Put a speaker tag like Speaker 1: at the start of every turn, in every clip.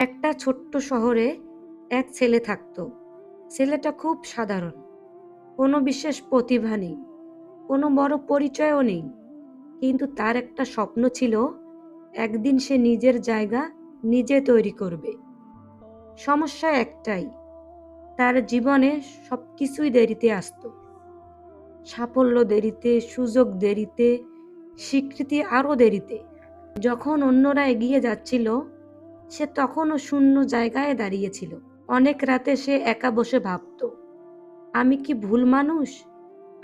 Speaker 1: একটা ছোট্ট শহরে এক ছেলে থাকতো। ছেলেটা খুব সাধারণ, কোনো বিশেষ প্রতিভা নেই, কোনো বড় পরিচয়ও নেই। কিন্তু তার একটা স্বপ্ন ছিল, একদিন সে নিজের জায়গা নিজে তৈরি করবে। সমস্যা একটাই, তার জীবনে সবকিছুই দেরিতে আসতো। সাফল্য দেরিতে, সুযোগ দেরিতে, স্বীকৃতি আরো দেরিতে। যখন অন্যরা এগিয়ে যাচ্ছিল, সে তখনও শূন্য জায়গায় দাঁড়িয়েছিল। অনেক রাতে সে একা বসে ভাবত, আমি কি ভুল মানুষ?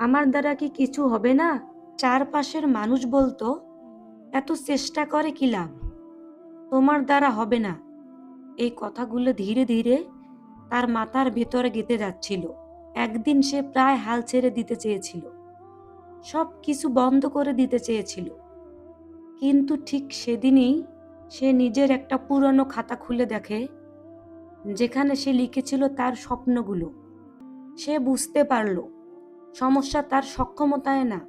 Speaker 1: আমার দ্বারা কি কিছু হবে না? চারপাশের মানুষ বলতো, এত চেষ্টা করে কি লাভ? তোমার দ্বারা হবে না। এই কথাগুলো ধীরে ধীরে তার মাথার ভেতরে গেঁথে যাচ্ছিল। একদিন সে প্রায় হাল ছেড়ে দিতে চেয়েছিল, সব কিছু বন্ধ করে দিতে চেয়েছিল। কিন্তু ঠিক সেদিনই সে নিজের একটা পুরনো খাতা খুলে দেখে, যেখানে সে লিখেছিল তার স্বপ্নগুলো। সে বুঝতে পারল, সমস্যা তার সক্ষমতায় না,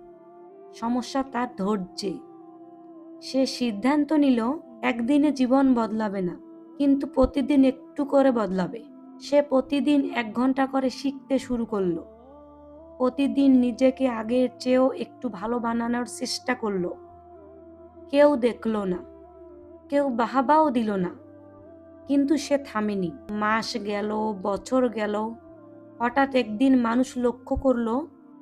Speaker 1: সমস্যা তার ধৈর্যে। সে সিদ্ধান্ত নিল, একদিনে জীবন বদলাবে না, কিন্তু প্রতিদিন একটু করে বদলাবে। সে প্রতিদিন 1 ঘন্টা করে শিখতে শুরু করলো। প্রতিদিন নিজেকে আগের চেয়েও একটু ভালো বানানোর চেষ্টা করলো। কেউ দেখলো না, কেউ বাহবাও দিল না, কিন্তু সে থামেনি। মাস গেল, বছর গেল। হঠাৎ একদিন মানুষ লক্ষ্য করলো,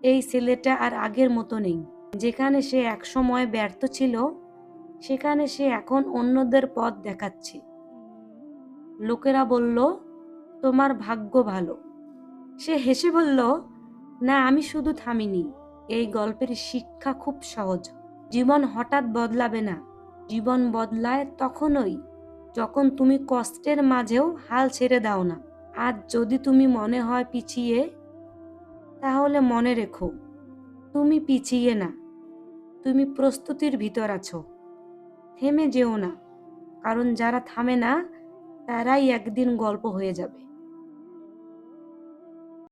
Speaker 1: এই ছেলেটা আর আগের মতো নেই। যেখানে সে একসময় ব্যর্থ ছিল, সেখানে সে এখন অন্যদের পথ দেখাচ্ছে। লোকেরা বলল, তোমার ভাগ্য ভালো। সে হেসে বলল, না, আমি শুধু থামিনি। এই গল্পের শিক্ষা খুব সহজ। জীবন হঠাৎ বদলাবে না, জীবন বদলায় তখনই যখন তুমি কষ্টের মাঝেও হাল ছেড়ে দাও না। আজ যদি তুমি মনে হয় পিছিয়ে, তাহলে মনে রেখো, তুমি পিছিয়ে না, তুমি প্রস্তুতির ভিতর আছো। থেমে যেও না, কারণ যারা থামে না, তারাই একদিন গল্প হয়ে যাবে।